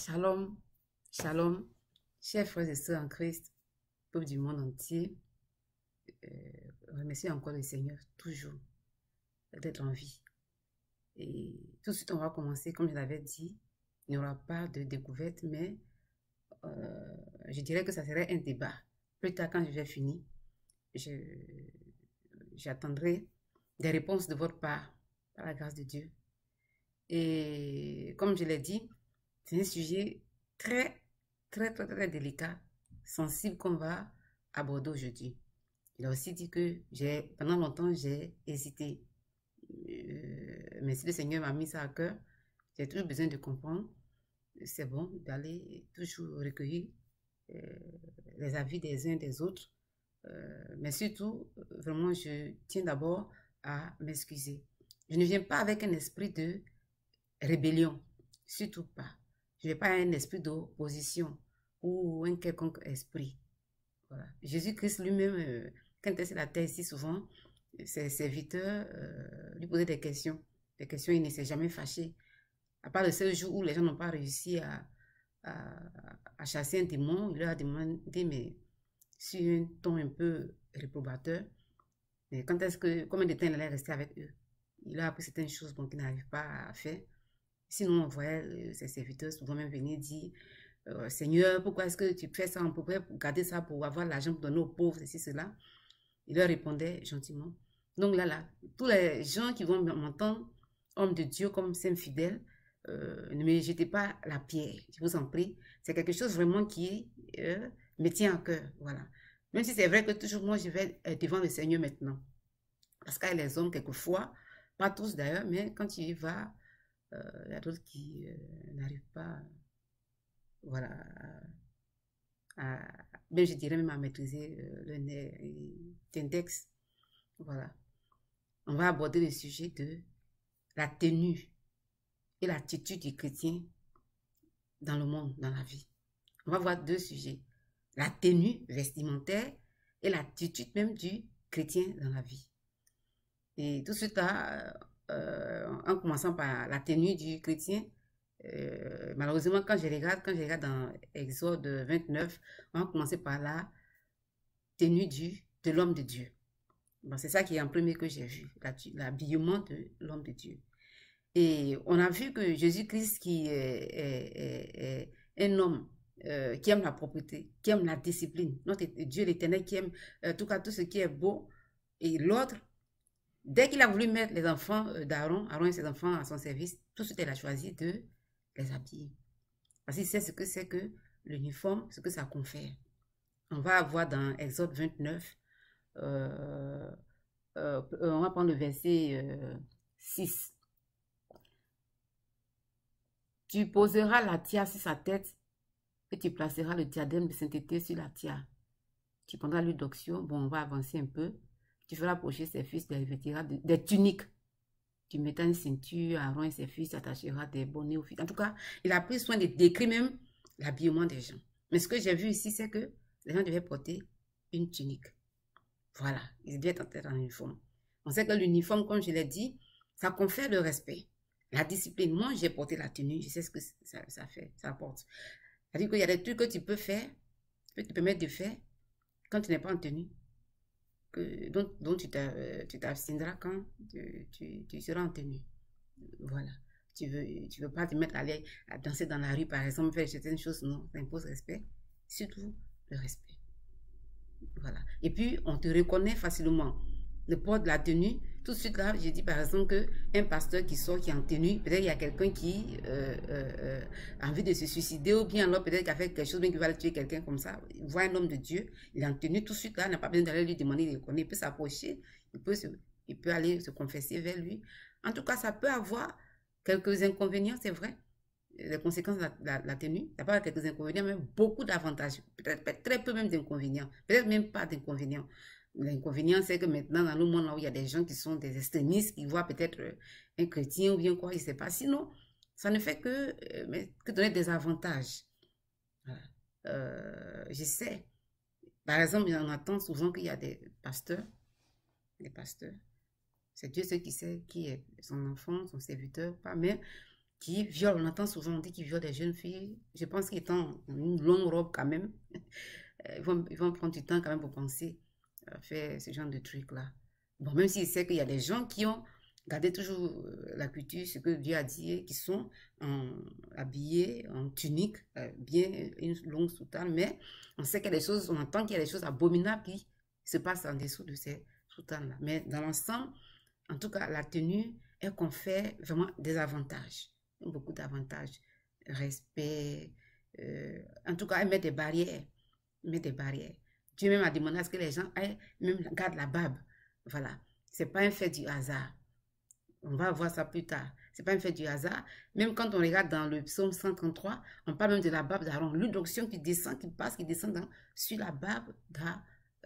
Shalom, shalom, chers frères et sœurs en Christ, peuple du monde entier, remercie encore le Seigneur, toujours, d'être en vie. Et tout de suite, on va commencer, comme je l'avais dit, il n'y aura pas de découverte, mais je dirais que ça serait un débat. Plus tard, quand je vais finir, j'attendrai des réponses de votre part, par la grâce de Dieu. Et comme je l'ai dit, c'est un sujet très délicat, sensible qu'on va aborder aujourd'hui. Il a aussi dit que pendant longtemps, j'ai hésité. Mais si le Seigneur m'a mis ça à cœur, j'ai toujours besoin de comprendre. C'est bon d'aller toujours recueillir les avis des uns des autres. Mais surtout, vraiment, je tiens d'abord à m'excuser. Je ne viens pas avec un esprit de rébellion, surtout pas. Je n'ai pas un esprit d'opposition ou un quelconque esprit. Voilà. Jésus-Christ lui-même, quand il était sur la terre ici, souvent, ses serviteurs lui posaient des questions. Des questions, il ne s'est jamais fâché. À part le seul jour où les gens n'ont pas réussi à chasser un démon, il leur a demandé, mais sur un ton un peu réprobateur, mais combien de temps il allait rester avec eux? Il a appris certaines choses qu'il n'arrive pas à faire. Sinon, on voyait ses serviteurs souvent même venir dire Seigneur, pourquoi est-ce que tu fais ça? On pourrait garder ça pour avoir l'argent pour donner aux pauvres, ceci, cela. Il leur répondait gentiment. Donc là, tous les gens qui vont m'entendre, hommes de Dieu comme saint fidèle, ne me jetez pas la pierre, je vous en prie. C'est quelque chose vraiment qui me tient à cœur. Voilà. Même si c'est vrai que toujours moi, je vais devant le Seigneur maintenant. Parce qu'il y a les hommes, quelquefois, pas tous d'ailleurs, mais quand il va, il y a d'autres qui n'arrivent pas, voilà, même je dirais même à maîtriser le nerf d'index. Voilà. On va aborder le sujet de la tenue et l'attitude du chrétien dans le monde, dans la vie. On va voir deux sujets. La tenue vestimentaire et l'attitude même du chrétien dans la vie. Et tout de suite là, en commençant par la tenue du chrétien, malheureusement, quand je regarde dans Exode 29, on va commencer par la tenue de l'homme de Dieu. Bon, c'est ça qui est en premier que j'ai vu, l'habillement de l'homme de Dieu. Et on a vu que Jésus-Christ, qui est un homme qui aime la propreté, qui aime la discipline, notre Dieu l'Éternel qui aime tout ce qui est beau, et l'autre, dès qu'il a voulu mettre les enfants d'Aaron, Aaron et ses enfants à son service, tout de suite, il a choisi de les habiller. Parce qu'il sait ce que c'est que l'uniforme, ce que ça confère. On va avoir dans Exode 29, on va prendre le verset 6. Tu poseras la tia sur sa tête et tu placeras le diadème de sainteté sur la tia. Tu prendras l'huile d'onction. Bon, on va avancer un peu. Tu feras approcher ses fils, des revêtiras des tuniques. Tu mettras une ceinture, Aaron et ses fils attachera des bonnets aux fils. En tout cas, il a pris soin de décrire même l'habillement des gens. Mais ce que j'ai vu ici, c'est que les gens devaient porter une tunique. Voilà, ils devaient être en uniforme. On sait que l'uniforme, comme je l'ai dit, ça confère le respect, la discipline. Moi, j'ai porté la tenue, je sais ce que ça fait, ça apporte. C'est-à-dire qu'il y a des trucs que tu peux faire, que tu peux te permettre de faire quand tu n'es pas en tenue, dont tu t'abstiendras quand tu seras en tenue. Voilà. Tu veux pas te mettre à danser dans la rue, par exemple, faire certaines choses, non, ça impose respect, surtout le respect. Voilà. Et puis, on te reconnaît facilement. Le port de la tenue, tout de suite là, j'ai dit par exemple qu'un pasteur qui sort, qui est en tenue, peut-être il y a quelqu'un qui a envie de se suicider, ou bien alors peut-être qu'il a fait quelque chose, bien qu'il va tuer quelqu'un comme ça. Il voit un homme de Dieu, il est en tenue, tout de suite là, il n'a pas besoin d'aller lui demander, il reconnaît, il peut s'approcher, il peut aller se confesser vers lui. En tout cas, ça peut avoir quelques inconvénients, c'est vrai. Les conséquences de la tenue, ça peut avoir quelques inconvénients, mais beaucoup d'avantages. Peut-être très peu même d'inconvénients. Peut-être même pas d'inconvénients. L'inconvénient, c'est que maintenant, dans le monde là où il y a des gens qui sont des extrémistes, qui voient peut-être un chrétien ou bien quoi, il ne sait pas. Sinon, ça ne fait que donner des avantages. Voilà. Je sais. Par exemple, on entend souvent qu'il y a des pasteurs. C'est Dieu seul qui sait qui est son enfant, son serviteur, pas, mais qui violent, on entend souvent, on dit qu'ils violent des jeunes filles. Je pense qu'ils ont une longue robe quand même. Ils vont prendre du temps quand même pour penser à faire ce genre de trucs-là. Bon, même s'il sait qu'il y a des gens qui ont gardé toujours la culture, ce que Dieu a dit, qui sont habillés en tunique, bien une longue soutane, mais on sait qu'il y a des choses, on entend qu'il y a des choses abominables qui se passent en dessous de ces soutanes-là. Mais dans l'ensemble, en tout cas, la tenue, elle confère vraiment des avantages, beaucoup d'avantages. Respect, en tout cas, elle met des barrières. Met des barrières. Dieu même a demandé à ce que les gens aient, même gardent la barbe. Voilà. Ce n'est pas un fait du hasard. On va voir ça plus tard. Ce n'est pas un fait du hasard. Même quand on regarde dans le psaume 133, on parle même de la barbe d'Aaron. L'onction qui descend, qui passe, qui descend sur la barbe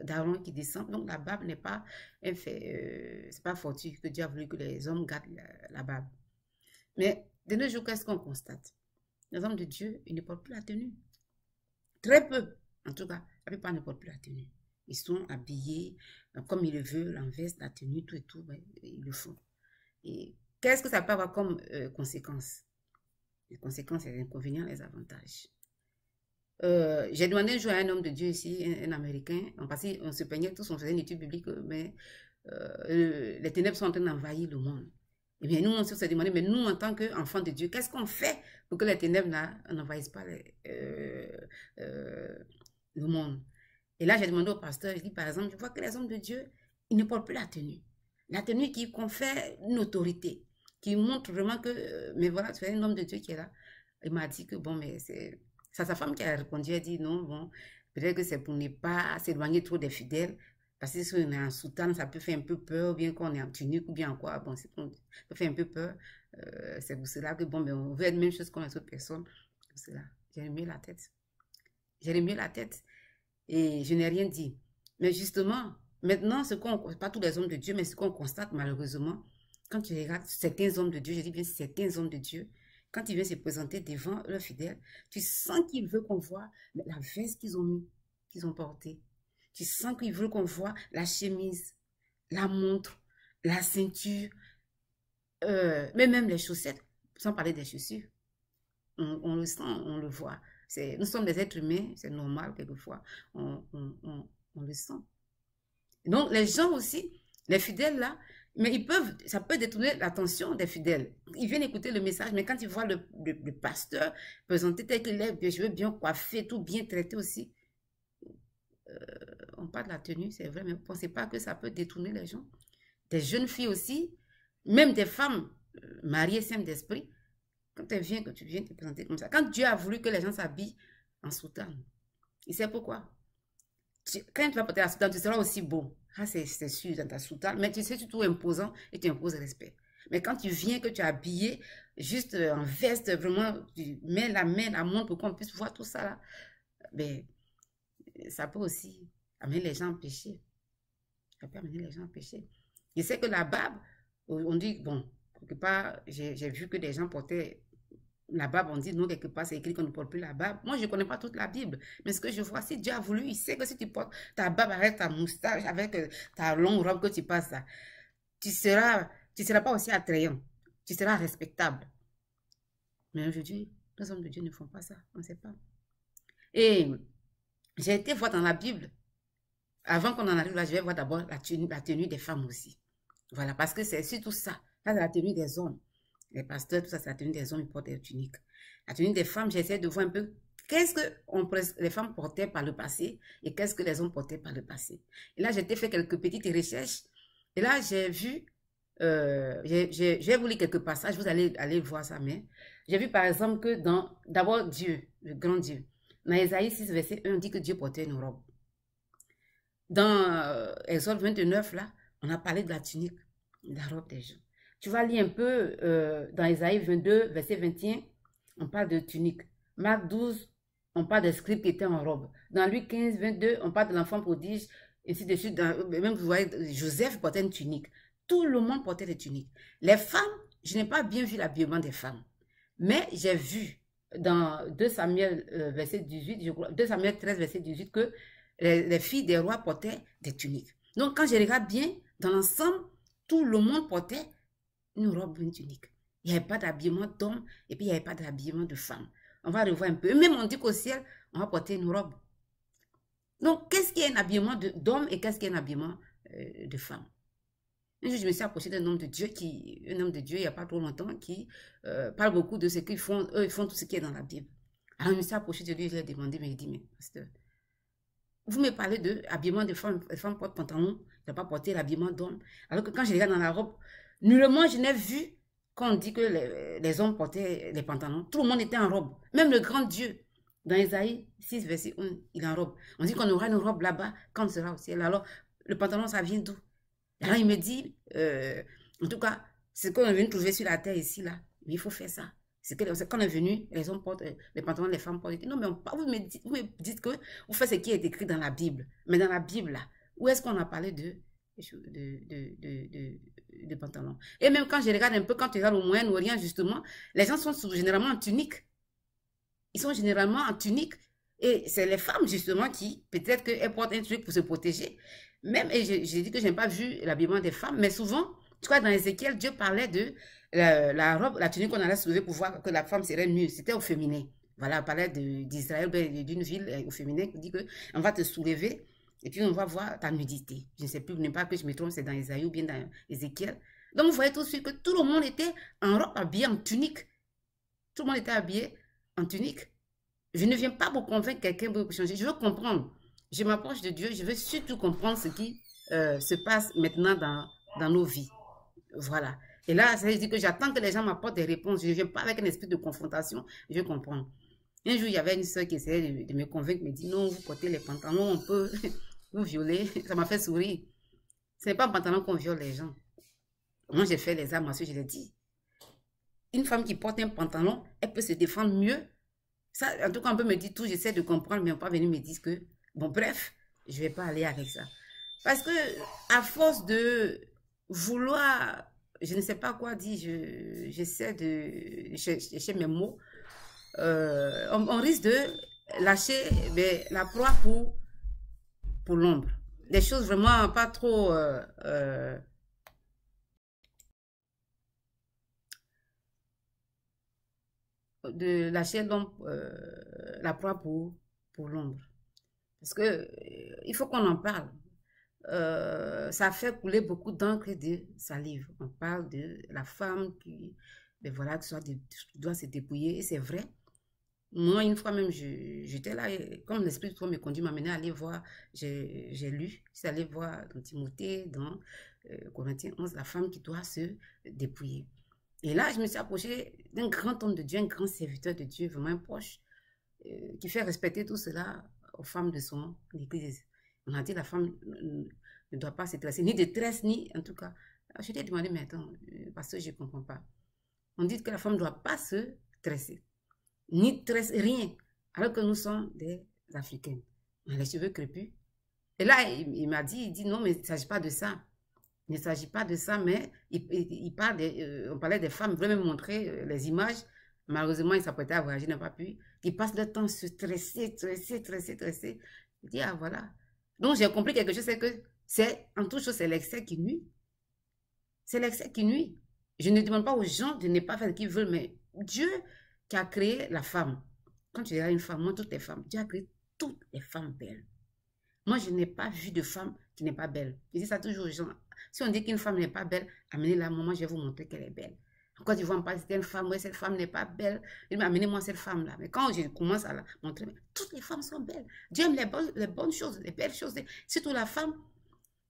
d'Aaron qui descend. Donc la barbe n'est pas un fait, c'est pas fortuit que Dieu a voulu que les hommes gardent la barbe. Mais de nos jours, qu'est-ce qu'on constate? Les hommes de Dieu, ils ne portent plus la tenue. Très peu. En tout cas, la plupart ne portent plus la tenue. Ils sont habillés comme ils le veulent, en veste, la tenue, tout et tout, ben, ils le font. Et qu'est-ce que ça peut avoir comme conséquences? Les conséquences, les inconvénients, les avantages. J'ai demandé un jour à un homme de Dieu ici, un Américain, on se peignait tous, on faisait une étude biblique, mais les ténèbres sont en train d'envahir le monde. Et bien nous, on s'est demandé, mais nous, en tant qu'enfants de Dieu, qu'est-ce qu'on fait pour que les ténèbres n'envahissent pas le monde? Et là, j'ai demandé au pasteur, je dis, par exemple, je vois que les hommes de Dieu, ils ne portent plus la tenue. La tenue qui confère une autorité, qui montre vraiment que, mais voilà, c'est un homme de Dieu qui est là. Il m'a dit que, bon, mais c'est sa femme qui a répondu, elle dit, non, bon, peut-être que c'est pour ne pas s'éloigner trop des fidèles, parce que si on est en soutane, ça peut faire un peu peur, ou bien qu'on est en tunique, ou bien en quoi, bon, ça peut faire un peu peur. C'est pour cela que, bon, mais on veut être la même chose comme les autres personnes. C'est pour cela, j'ai remué la tête. J'ai remué la tête. Et je n'ai rien dit. Mais justement, maintenant, pas tous les hommes de Dieu, mais ce qu'on constate malheureusement, quand tu regardes certains hommes de Dieu, je dis bien certains hommes de Dieu, quand ils viennent se présenter devant leurs fidèles, tu sens qu'ils veulent qu'on voit la veste qu'ils ont mis, qu'ils ont portée. Tu sens qu'ils veulent qu'on voit la chemise, la montre, la ceinture, mais même les chaussettes, sans parler des chaussures. On le sent, on le voit. Nous sommes des êtres humains, c'est normal quelquefois, on le sent. Donc les gens aussi, les fidèles là, mais ça peut détourner l'attention des fidèles. Ils viennent écouter le message, mais quand ils voient le pasteur présenter tel qu'il est, des cheveux bien coiffés, tout bien traité aussi, on parle de la tenue, c'est vrai, mais vous ne pensez pas que ça peut détourner les gens? Des jeunes filles aussi, même des femmes mariées saines d'esprit, quand tu viens te présenter comme ça, quand Dieu a voulu que les gens s'habillent en soutane, il sait pourquoi. Quand tu vas porter la soutane, tu seras aussi beau. Ah, c'est sûr dans ta soutane, mais tu sais, tu es tout imposant et tu imposes respect. Mais quand tu viens, que tu es habillé, juste en veste, vraiment, tu mets la main, la montre pour qu'on puisse voir tout ça là, ben, ça peut aussi amener les gens à pécher. Ça peut amener les gens à pécher. Je sais que la barbe, on dit, bon, quelque part, j'ai vu que des gens portaient la barbe, on dit non, quelque part, c'est écrit qu'on ne porte plus la barbe. Moi, je ne connais pas toute la Bible, mais ce que je vois, si Dieu a voulu, il sait que si tu portes ta barbe avec ta moustache, avec ta longue robe que tu passes, là, tu seras pas aussi attrayant, tu seras respectable. Mais aujourd'hui, les hommes de Dieu ne font pas ça, on ne sait pas. Et j'ai été voir dans la Bible, avant qu'on en arrive là, je vais voir d'abord la tenue des femmes aussi. Voilà, parce que c'est surtout ça, là, c'est la tenue des hommes. Les pasteurs, tout ça, c'est la tenue des hommes, ils portent des tuniques. La tenue des femmes, j'essaie de voir un peu qu'est-ce que les femmes portaient par le passé et qu'est-ce que les hommes portaient par le passé. Et là, j'ai fait quelques petites recherches. Et là, j'ai vu, je vais vous lire quelques passages, vous allez voir ça, mais j'ai vu par exemple que d'abord Dieu, le grand Dieu, dans Ésaïe 6, verset 1, on dit que Dieu portait une robe. Dans Exode 29, là, on a parlé de la tunique, de la robe des gens. Tu vas lire un peu dans Ésaïe 22, verset 21, on parle de tunique. Marc 12, on parle des scribes qui étaient en robe. Dans Luc 15, 22, on parle de l'enfant prodige, ainsi de suite. Même vous voyez, Joseph portait une tunique. Tout le monde portait des tuniques. Les femmes, je n'ai pas bien vu l'habillement des femmes. Mais j'ai vu dans 2 Samuel, verset 18, je crois, 2 Samuel 13, verset 18, que les filles des rois portaient des tuniques. Donc, quand je regarde bien, dans l'ensemble, tout le monde portait une robe, une tunique. Il n'y avait pas d'habillement d'homme et puis il n'y avait pas d'habillement de femme. On va revoir un peu. Même on dit qu'au ciel, on va porter une robe. Donc, qu'est-ce qui est un habillement d'homme et qu'est-ce qui est un habillement de femme? Un jour, je me suis approché d'un homme de Dieu, un homme de Dieu, il n'y a pas trop longtemps, qui parle beaucoup de ce qu'ils font. Eux, ils font tout ce qui est dans la Bible. Alors, je me suis approché de lui, je lui ai demandé, mais il dit, mais pasteur, vous me parlez de habillement de femmes, les femmes portent pantalon, ne doivent pas porter l'habillement d'homme. Alors que quand je regarde dans la robe, nullement je n'ai vu quand on dit que les hommes portaient les pantalons. Tout le monde était en robe. Même le grand Dieu, dans Isaïe 6, verset 1, il est en robe. On dit qu'on aura une robe là-bas quand on sera au ciel. Alors, le pantalon, ça vient d'où? Alors, il me dit, en tout cas, ce qu'on est venu trouver sur la terre ici, là, mais il faut faire ça. C'est quand on est venu, les hommes portent les pantalons, les femmes portent. Non, mais vous me dites que vous faites ce qui est écrit dans la Bible. Mais dans la Bible, là, où est-ce qu'on a parlé de pantalons? Et même quand je regarde un peu, quand tu regardes au Moyen-Orient, justement, les gens sont généralement en tunique. Ils sont généralement en tunique. Et c'est les femmes, justement, qui, peut-être qu'elles portent un truc pour se protéger. Même, et j'ai dit que je n'ai pas vu l'habillement des femmes, mais souvent, tu vois, dans Ézéchiel, Dieu parlait de la robe, la tunique qu'on allait soulever pour voir que la femme serait nue. C'était au féminin. Voilà, on parlait d'Israël, d'une ville au féminin qui dit qu'on va te soulever et puis on va voir ta nudité. Je ne sais plus, pas que je me trompe, c'est dans Isaïe ou bien dans Ézéchiel. Donc, vous voyez tout de suite que tout le monde était en robe, habillé en tunique. Tout le monde était habillé en tunique. Je ne viens pas pour convaincre quelqu'un pour changer. Je veux comprendre. Je m'approche de Dieu. Je veux surtout comprendre ce qui se passe maintenant dans nos vies. Voilà. Et là, ça veut dire que j'attends que les gens m'apportent des réponses. Je ne viens pas avec un esprit de confrontation. Je veux comprendre. Un jour, il y avait une soeur qui essayait de me convaincre, me dit non, vous portez les pantalons, on peut vous violer. Ça m'a fait sourire. Ce n'est pas en pantalon qu'on viole les gens. Moi, j'ai fait les armes, je l'ai dit. Une femme qui porte un pantalon, elle peut se défendre mieux. Ça, en tout cas, on peut me dire tout, j'essaie de comprendre, mais on peut pas venir me dire que, bon, bref, je ne vais pas aller avec ça. Parce que, à force de vouloir, je ne sais pas quoi dire, j'essaie de chercher mes mots, on risque de lâcher la proie pour l'ombre. Des choses vraiment pas trop... de lâcher la proie pour l'ombre. Parce que il faut qu'on en parle. Ça fait couler beaucoup d'encre et de salive. On parle de la femme qui, ben voilà, qui doit se dépouiller. Et c'est vrai. Moi, une fois même, j'étais là, et comme l'Esprit de Dieu me conduit, m'a amené à aller voir, j'ai lu, je suis allée voir dans Timothée, dans Corinthiens 11, la femme qui doit se dépouiller. Et là, je me suis approchée d'un grand homme de Dieu, un grand serviteur de Dieu, vraiment proche, qui fait respecter tout cela aux femmes de son église. On a dit la femme ne doit pas se tresser, ni de tresse, ni en tout cas. Alors, je lui ai demandé, mais attends, parce que je ne comprends pas. On dit que la femme ne doit pas se tresser, ni tresser, rien, alors que nous sommes des Africains. On a les cheveux crépus. Et là, il m'a dit, non, mais il ne s'agit pas de ça. Il ne s'agit pas de ça, mais on parlait des femmes, il voulait me montrer les images. Malheureusement, il s'apprêtait à voyager, il n'a pas pu. Il passe le temps à se stresser. Il dit, ah voilà. Donc, j'ai compris quelque chose, c'est que en toute chose, c'est l'excès qui nuit. C'est l'excès qui nuit. Je ne demande pas aux gens de ne pas faire ce qu'ils veulent, mais Dieu qui a créé la femme. Quand tu regardes une femme, moi, toutes les femmes, Dieu a créé toutes les femmes belles. Moi, je n'ai pas vu de femme qui n'est pas belle. Je dis ça toujours aux gens. Si on dit qu'une femme n'est pas belle, amenez-la, moi, je vais vous montrer qu'elle est belle. Quand ils vont me parler de une femme, ouais, cette femme n'est pas belle, amenez-moi cette femme-là. Mais quand je commence à la montrer, toutes les femmes sont belles. Dieu aime les bonnes choses, les belles choses. Surtout la femme,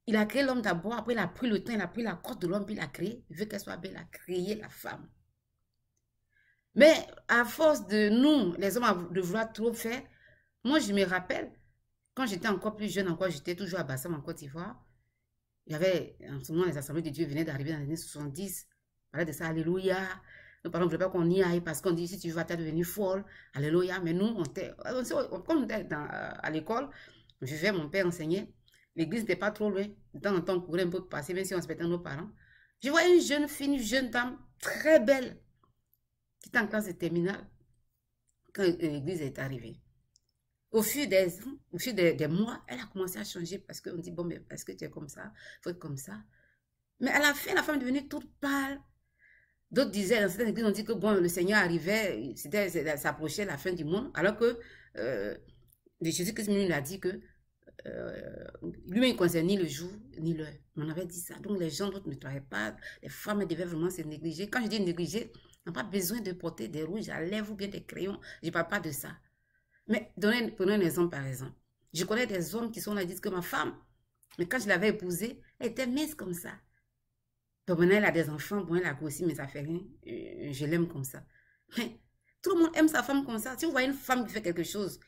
il a créé l'homme d'abord, après il a pris le temps, il a pris la corde de l'homme, puis il a créé. Il veut qu'elle soit belle, il a créé la femme. Mais à force de nous, les hommes, de vouloir trop faire, moi, je me rappelle, quand j'étais encore plus jeune, j'étais toujours à Bassam, en Côte d'Ivoire. Il y avait, en ce moment, les assemblées de Dieu venaient d'arriver dans les années 70. On parlait de ça, alléluia. Nos parents ne voulaient pas qu'on y aille parce qu'on dit, si tu vas, tu vas devenir folle. Alléluia. Mais nous, comme on était à l'école, mon père enseignait. L'église n'était pas trop loin. De temps en temps, on courait un peu pour passer, même si on respectait nos parents. Je voyais une jeune fille, une jeune dame, très belle, qui était en classe de terminale, quand l'église est arrivée. Au fil des mois, elle a commencé à changer parce qu'on dit, bon, mais est-ce que tu es comme ça? Il faut être comme ça. Mais à la fin, la femme est devenue toute pâle. D'autres disaient, dans certaines églises, on dit que bon, le Seigneur arrivait, s'approchait la fin du monde, alors que Jésus-Christ lui a dit que lui-même ne concerne ni le jour ni l'heure. On avait dit ça. Donc les gens d'autres ne travaillaient pas, les femmes devaient vraiment se négliger. Quand je dis négliger, on n'a pas besoin de porter des rouges à lèvres ou bien des crayons. Je ne parle pas de ça. Mais prenons un exemple par exemple. Je connais des hommes qui sont là et disent que ma femme, mais quand je l'avais épousée, elle était mince comme ça. Bon, maintenant, elle a des enfants, bon, elle a grossi, mais ça fait rien. Je l'aime comme ça. Mais tout le monde aime sa femme comme ça. Si vous voyez une femme qui fait quelque chose,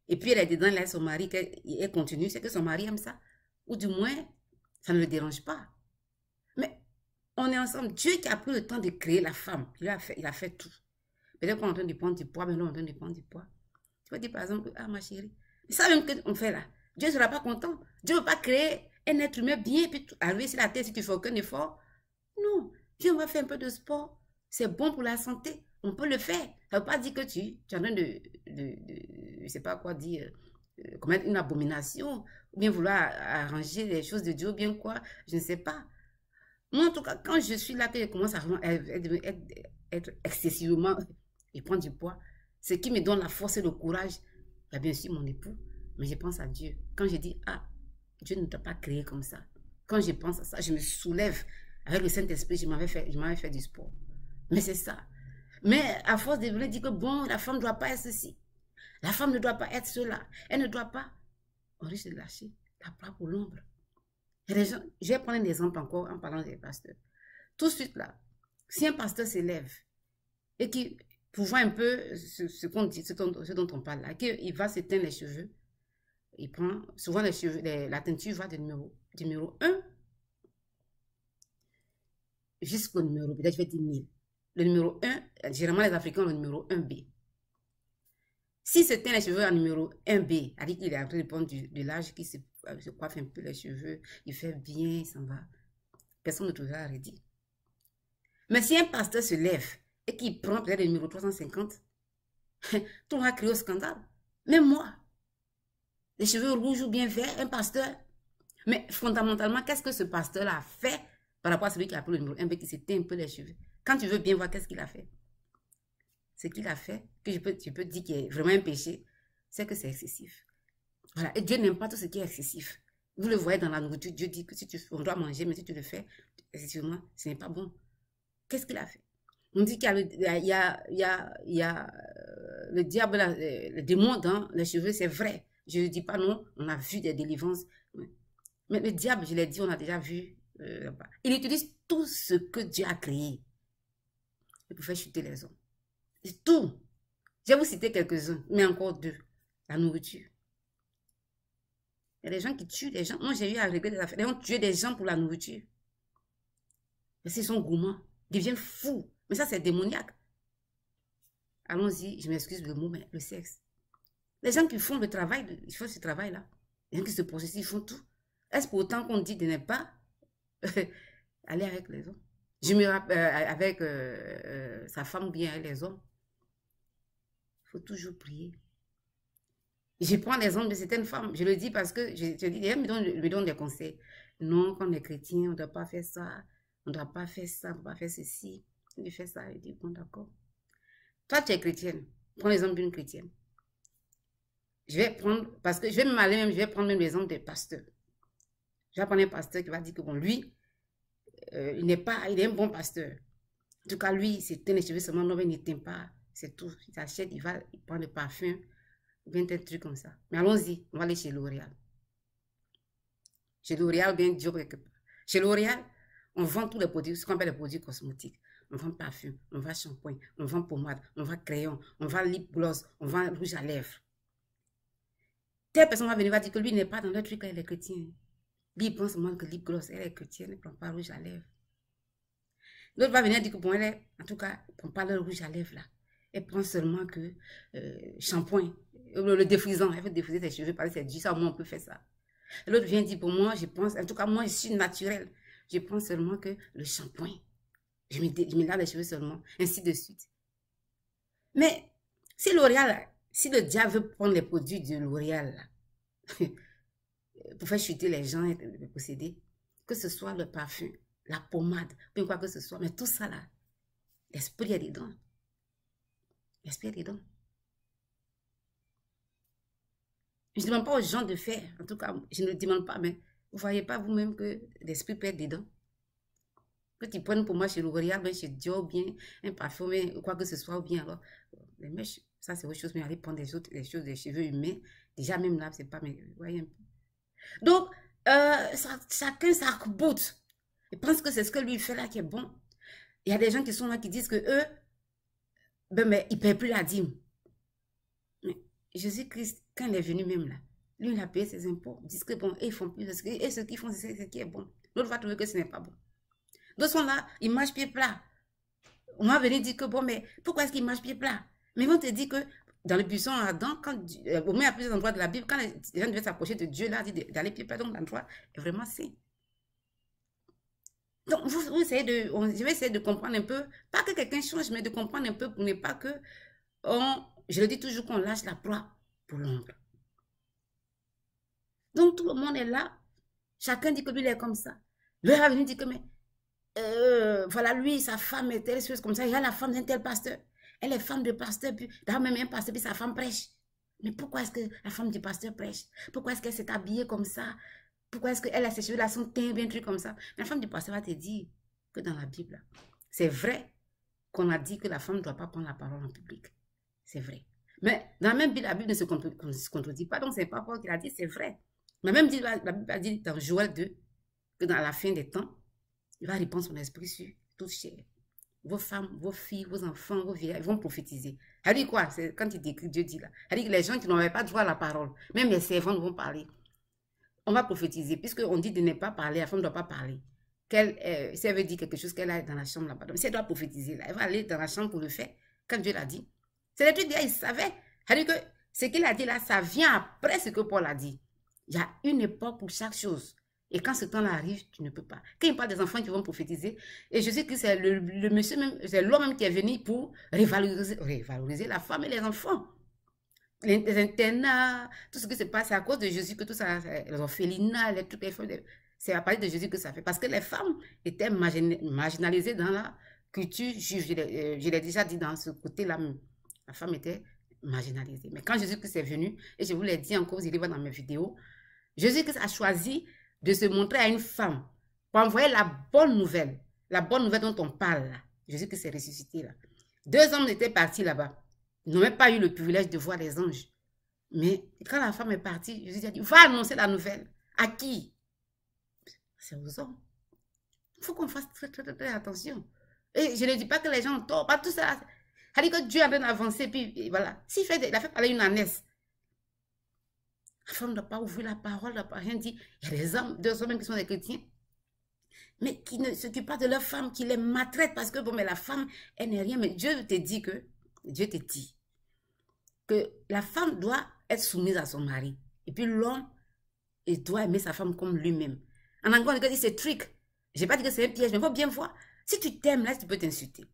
et puis elle est dedans, elle a son mari, qu'elle continue, c'est que son mari aime ça. Ou du moins, ça ne le dérange pas. Mais on est ensemble. Dieu qui a pris le temps de créer la femme, il a fait tout. Peut-être qu'on est en train de prendre du poids, mais nous, on est en train de prendre du poids. Tu vas dire par exemple, ah ma chérie, mais ça même qu'on fait là, Dieu ne sera pas content. Dieu ne veut pas créer un être humain bien, puis arriver sur la terre si tu fais aucun effort. Non, viens, on va faire un peu de sport. C'est bon pour la santé. On peut le faire. Ça ne veut pas dire que tu es en train je ne sais pas quoi dire, commettre une abomination, ou bien vouloir arranger les choses de Dieu, ou bien quoi, je ne sais pas. Moi, en tout cas, quand je suis là, que je commence à être excessivement, et prendre du poids, ce qui me donne la force et le courage, il y a bien sûr mon époux, mais je pense à Dieu. Quand je dis, ah, Dieu ne t'a pas créé comme ça. Quand je pense à ça, je me soulève. Avec le Saint-Esprit, je m'avais fait du sport. Mais c'est ça. Mais à force de venir dire que bon, la femme ne doit pas être ceci. La femme ne doit pas être cela. Elle ne doit pas. On risque de lâcher la proie pour l'ombre. Je vais prendre un exemple encore en parlant des pasteurs. Tout de suite là, si un pasteur s'élève et qui, pour voir un peu ce qu'on dit, ce dont on parle là, qu'il va s'éteindre les cheveux, il prend souvent les cheveux, la teinture va du numéro 1 jusqu'au numéro, peut-être je vais dire 1000. Le numéro 1, généralement les Africains ont le numéro 1B. Si c'est les cheveux en numéro 1B, c'est-à-dire qu'il est en train de prendre de l'âge, qui se coiffe un peu les cheveux, il fait bien, il s'en va. Personne ne trouvera arrêté. Mais si un pasteur se lève et qu'il prend peut-être le numéro 350, tout le monde va crier au scandale. Même moi, les cheveux rouges ou bien verts, un pasteur. Mais fondamentalement, qu'est-ce que ce pasteur-là a fait par rapport à celui qui a pris le numéro 1B qui s'éteint un peu les cheveux? Quand tu veux bien voir qu'est-ce qu'il a fait, ce qu'il a fait, que tu peux dire qu'il est vraiment un péché, c'est que c'est excessif. Voilà. Et Dieu n'aime pas tout ce qui est excessif. Vous le voyez dans la nourriture, Dieu dit que si on doit manger, mais si tu le fais, excessivement, ce n'est pas bon. Qu'est-ce qu'il a fait? On dit qu'il y a le diable, le démon dans les cheveux, c'est vrai. Je ne dis pas non, on a vu des délivrances. Mais le diable, je l'ai dit, on a déjà vu. Il utilise tout ce que Dieu a créé pour faire chuter les hommes. C'est tout. Je vais vous citer quelques-uns, mais encore deux. La nourriture. Il y a des gens qui tuent des gens. Moi, j'ai eu à régler des affaires. Ils ont tué des gens pour la nourriture. Parce qu'ils sont gourmands. Ils deviennent fous. Mais ça, c'est démoniaque. Allons-y, je m'excuse le mot, mais le sexe. Les gens qui font le travail, ils font ce travail-là. Les gens qui se processent, ils font tout. Est-ce pour autant qu'on dit de ne pas aller avec les hommes? Je me rappelle, avec sa femme ou bien avec les hommes. Il faut toujours prier. Je prends l'exemple de certaines femmes. Je le dis parce que je dis, elles me donnent des conseils. Non, quand on est chrétien, on ne doit pas faire ça. On ne doit pas faire ça. On ne doit pas faire ceci. On doit faire ça. Je dis, bon, d'accord. Toi, tu es chrétienne. Prends l'exemple d'une chrétienne. Je vais prendre, parce que je vais m'aller même, je vais prendre même l'exemple des pasteurs. Je vais prendre un pasteur qui va dire que bon, lui, il est un bon pasteur. En tout cas, lui, il s'éteint les cheveux seulement, non, il n'éteint pas. C'est tout. Il s'achète, il prend le parfum. Bien des trucs comme ça. Mais allons-y, on va aller chez L'Oréal. Chez L'Oréal, bien dur quelque part. Chez L'Oréal, on vend tous les produits, ce qu'on appelle les produits cosmétiques. On vend parfum, on vend shampoing, on vend pommade, on vend crayon, on vend lip gloss, on vend rouge à lèvres. Telle personne va venir, va dire que lui n'est pas dans le truc, elle est chrétienne. Lui, il pense seulement que lip gloss, elle est chrétienne, elle ne prend pas rouge à lèvres. L'autre va venir dire que bon, elle est, en tout cas, elle ne prend pas le rouge à lèvres là. Elle prend seulement que shampoing, le défrisant, elle veut défriser ses cheveux, parce que c'est du ça, au moins on peut faire ça. L'autre vient dire pour moi, je pense, en tout cas moi je suis naturelle, je prends seulement que le shampoing. Je me lave les cheveux seulement, ainsi de suite. Mais si L'Oréal, si le diable veut prendre les produits de L'Oréal pour faire chuter les gens et les posséder, que ce soit le parfum, la pommade, peu quoi que ce soit, mais tout ça là, L'esprit est dedans. L'esprit est dedans. Je ne demande pas aux gens de faire. En tout cas, je ne le demande pas, mais vous ne voyez pas vous-même que l'esprit peut être dedans. Que tu prennes pour moi chez L'Oréal, ben chez Dior, bien, un parfum, ou quoi que ce soit, ou bien alors. Les mèches, ça c'est autre chose, mais aller prendre des choses, des cheveux humains, déjà même là, c'est pas, mais vous voyez un peu. Donc, chacun s'arc-boute. Il pense que c'est ce que lui fait là qui est bon. Il y a des gens qui sont là qui disent que eux, ben, mais ils ne paient plus la dîme. Mais Jésus-Christ, quand il est venu même là, lui, il a payé ses impôts. Ils disent que bon, ils font plus. Et ce qu'ils font, c'est ce qui est bon. L'autre va trouver que ce n'est pas bon. D'autres sont là, ils mangent pied plat. On va venir dire que bon, mais pourquoi est-ce qu'ils mangent pied plat? Mais ils vont te dire que dans le buisson Adam, au moins à plusieurs endroits de la Bible, quand les gens devaient s'approcher de Dieu, là, d'aller pied plat, donc l'endroit est vraiment saint. Donc, je vais essayer de comprendre un peu, pas que quelqu'un change, mais de comprendre un peu pour ne pas que, je le dis toujours, qu'on lâche la proie pour l'ombre. Donc, tout le monde est là. Chacun dit que lui, il est comme ça. L'autre va venir dire que, mais, voilà, lui, sa femme est telle chose comme ça. Il y a la femme d'un tel pasteur. Elle est femme de pasteur, puis d'ailleurs même un pasteur, puis sa femme prêche. Mais pourquoi est-ce que la femme du pasteur prêche? Pourquoi est-ce qu'elle s'est habillée comme ça? Pourquoi est-ce qu'elle a ses cheveux là, son teint, bien truc comme ça? La femme du pasteur va te dire que dans la Bible, c'est vrai qu'on a dit que la femme ne doit pas prendre la parole en public. C'est vrai. Mais dans la même Bible, la Bible ne se contredit pas, donc c'est pas Paul qui l'a dit, c'est vrai. Mais même la Bible a dit dans Joël 2 que dans la fin des temps, il va répandre son esprit sur toute chair. Vos femmes, vos filles, vos enfants, vos vieillards, ils vont prophétiser. Elle dit quoi? C'est quand il décrit, Dieu dit là. Elle dit que les gens qui n'avaient pas droit à la parole, même les servantes vont parler. On va prophétiser, puisqu'on dit de ne pas parler, la femme ne doit pas parler. Si elle veut dire quelque chose, qu'elle aille dans la chambre là-bas. Donc, si elle doit prophétiser, là, elle va aller dans la chambre pour le faire, quand Dieu l'a dit. C'est des trucs, il savait. Elle dit que ce qu'il a dit là, ça vient après ce que Paul a dit. Il y a une époque pour chaque chose. Et quand ce temps-là arrive, tu ne peux pas. Quand il parle des enfants qui vont prophétiser, et je sais que c'est le monsieur même, c'est l'homme même qui est venu pour révaloriser la femme et les enfants. Les internats, tout ce qui se passe, c'est à cause de Jésus que tout ça, les orphelinats, les trucs, c'est à partir de Jésus que ça fait. Parce que les femmes étaient marginalisées dans la culture juive. Je l'ai déjà dit dans ce côté-là même. La femme était marginalisée. Mais quand Jésus-Christ est venu, et je vous l'ai dit encore, vous allez voir dans mes vidéos, Jésus-Christ a choisi de se montrer à une femme pour envoyer la bonne nouvelle dont on parle là. Jésus-Christ s'est ressuscité là. 2 hommes étaient partis là-bas. Ils n'ont même pas eu le privilège de voir les anges. Mais quand la femme est partie, Jésus a dit, va annoncer la nouvelle. À qui? C'est aux hommes. Il faut qu'on fasse très attention. Et je ne dis pas que les gens ont tort, pas tout ça. Ça dit que Dieu est en train d'avancer, puis voilà. S'il a fait parler une ânesse, la femme ne doit pas ouvrir la parole, ne doit pas rien dire. Il y a des hommes, 2 hommes qui sont des chrétiens, mais qui ne s'occupent pas de leur femme, qui les maltraitent parce que, bon, mais la femme, elle n'est rien. Mais Dieu te dit que la femme doit être soumise à son mari. Et puis l'homme, il doit aimer sa femme comme lui-même. En anglais, on dit c'est trick. Je n'ai pas dit que c'est un piège, mais il faut bien voir. Si tu t'aimes, là, tu peux t'insulter.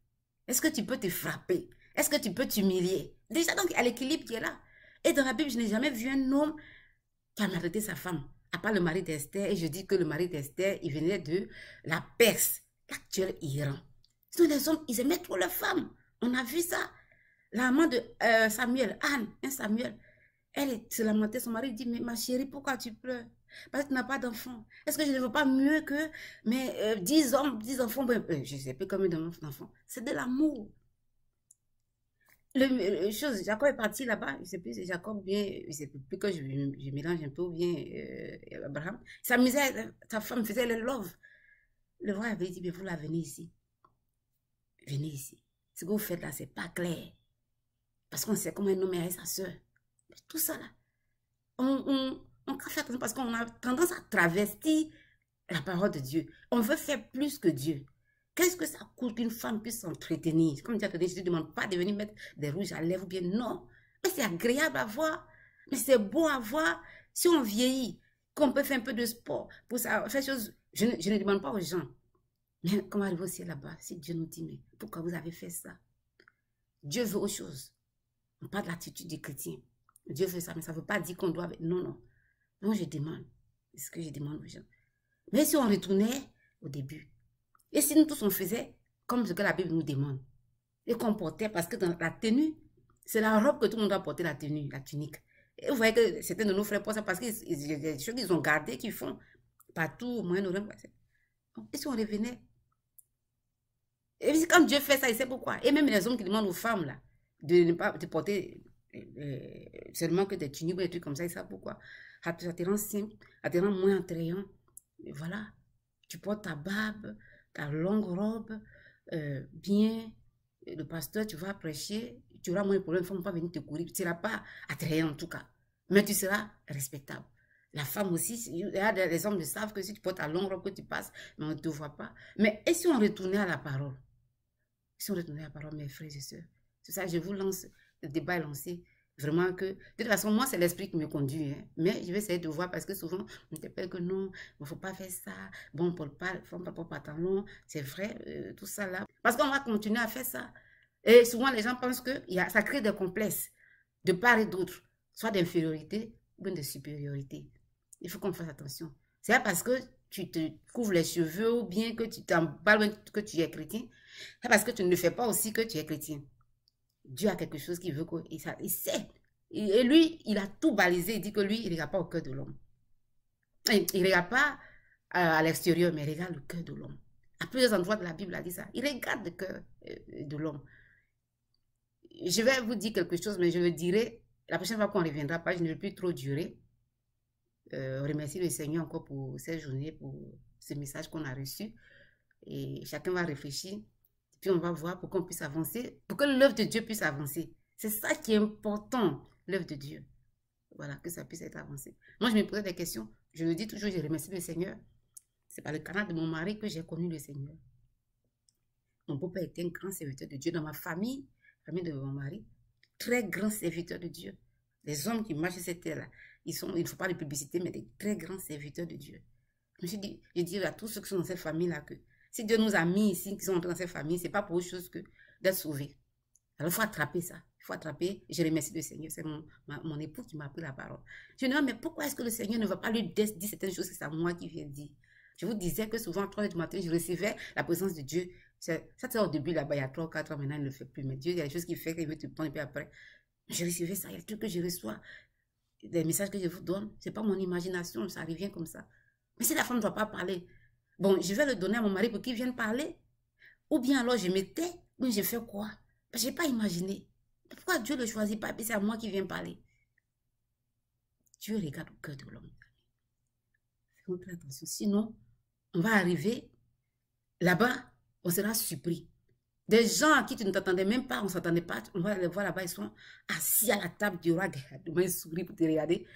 Est-ce que tu peux te frapper? Est-ce que tu peux t'humilier? Déjà, donc, il y a l'équilibre qui est là. Et dans la Bible, je n'ai jamais vu un homme qui a maltraité sa femme, à part le mari d'Esther. Et je dis que le mari d'Esther, il venait de la Perse, l'actuel Iran. Sinon, les hommes, ils aimaient trop leurs femmes. On a vu ça. La maman de Samuel, Anne, Samuel, elle se lamentait, son mari dit, mais ma chérie, pourquoi tu pleures? Parce que tu n'as pas d'enfant. Est-ce que je ne veux pas mieux que 10 hommes, 10 enfants? Je ne sais plus combien d'enfants. C'est de l'amour. Jacob est parti là-bas, je ne sais plus, c'est Jacob bien, je ne sais plus que je mélange un peu, ou bien Abraham. Il s'amusait, sa femme faisait le love. Le roi avait dit, mais vous là, venez ici. Venez ici. Ce que vous faites là, ce n'est pas clair. Parce qu'on sait comment un homme est avec sa soeur. Tout ça là. On fait attention parce qu'on a tendance à travestir la parole de Dieu. On veut faire plus que Dieu. Qu'est-ce que ça coûte qu'une femme puisse s'entretenir? Comme Dieu a dit, je ne demande pas de venir mettre des rouges à lèvres ou bien non. Mais c'est agréable à voir. Mais c'est beau à voir. Si on vieillit, qu'on peut faire un peu de sport, pour ça, faire choses. Je ne demande pas aux gens. Mais comment arriver aussi là-bas? Si Dieu nous dit, mais pourquoi vous avez fait ça? Dieu veut autre chose. On parle de l'attitude des chrétiens. Dieu veut ça, mais ça ne veut pas dire qu'on doit... Non, non. Donc je demande. C'est ce que je demande aux gens. Mais si on retournait au début, et si nous tous on faisait comme ce que la Bible nous demande, et qu'on portait, parce que dans la tenue, c'est la robe que tout le monde doit porter, la tenue, la tunique. Et vous voyez que certains de nos frères portent ça parce qu'il y a des choses qu'ils ont gardées, qu'ils font partout au Moyen-Orient. Et si on revenait? Et quand Dieu fait ça, il sait pourquoi. Et même les hommes qui demandent aux femmes là, de ne pas de porter seulement que des tuniques ou des trucs comme ça, ils savent pourquoi. Ça te rend simple, ça te rend moins attrayant. Et voilà. Tu portes ta barbe, ta longue robe, bien. Le pasteur, tu vas prêcher, tu auras moins de problèmes, les femmes ne vont pas venir te courir. Tu ne seras pas attrayant en tout cas. Mais tu seras respectable. La femme aussi, il y a des hommes qui savent que si tu portes ta longue robe, que tu passes, mais on ne te voit pas. Mais et si on retournait à la parole? Si on retournait à la parole, mes frères et sœurs, c'est ça, je vous lance, le débat est lancé. Vraiment que, de toute façon, moi, c'est l'esprit qui me conduit. Hein. Mais je vais essayer de voir parce que souvent, on te dit que non, il ne faut pas faire ça. Bon, on ne porte pas pantalon. C'est vrai, tout ça là. Parce qu'on va continuer à faire ça. Et souvent, les gens pensent que ça crée des complexes de part et d'autre, soit d'infériorité ou bien de supériorité. Il faut qu'on fasse attention. C'est pas parce que tu te couvres les cheveux ou bien que tu t'emballes que tu es chrétien. C'est parce que tu ne le fais pas aussi que tu es chrétien. Dieu a quelque chose qu'il veut il sait. Et lui, il a tout balisé. Il dit que lui, il ne regarde pas au cœur de l'homme. Il ne regarde pas à l'extérieur, mais il regarde le cœur de l'homme. À plusieurs endroits de la Bible, a dit ça. Il regarde le cœur de l'homme. Je vais vous dire quelque chose, mais je le dirai la prochaine fois qu'on ne reviendra pas. Je ne vais plus trop durer. On remercie le Seigneur encore pour cette journée, pour ce message qu'on a reçu. Et chacun va réfléchir. Puis on va voir pour qu'on puisse avancer, pour que l'œuvre de Dieu puisse avancer. C'est ça qui est important, l'œuvre de Dieu. Voilà, que ça puisse être avancé. Moi, je me posais des questions. Je le dis toujours, je remercie le Seigneur. C'est par le canal de mon mari que j'ai connu le Seigneur. Mon beau-père était un grand serviteur de Dieu dans ma famille, famille de mon mari. Très grand serviteur de Dieu. Les hommes qui marchent sur cette terre-là, il ne faut pas de publicité, mais des très grands serviteurs de Dieu. Je me suis dit, je dis à tous ceux qui sont dans cette famille-là que si Dieu nous a mis ici, qui sont entrés dans cette famille, ce n'est pas pour autre chose que d'être sauvés. Alors, il faut attraper ça. Il faut attraper. Je remercie le Seigneur. C'est mon époux qui m'a pris la parole. Je me dis, mais pourquoi est-ce que le Seigneur ne va pas lui dire certaines choses que c'est à moi qui viens dire? Je vous disais que souvent, à 3 h du matin, je recevais la présence de Dieu. Ça, c'est au début, là-bas, il y a 3 ou 4 ans, maintenant, il ne le fait plus. Mais Dieu, il y a des choses qu'il fait, qu'il veut te prendre, et puis après, je recevais ça. Il y a des trucs que je reçois, des messages que je vous donne. Ce n'est pas mon imagination, ça revient comme ça. Mais si la femme ne doit pas parler, bon, je vais le donner à mon mari pour qu'il vienne parler. Ou bien alors je m'étais, mais je fais quoi? Parce que je n'ai pas imaginé. Pourquoi Dieu ne le choisit pas et c'est à moi qui viens parler? Dieu regarde au cœur de l'homme. Faites très attention. Sinon, on va arriver là-bas, on sera surpris. Des gens à qui tu ne t'attendais même pas, on ne s'attendait pas, on va les voir là-bas, ils sont assis à la table du roi, demain ils sourient pour te regarder.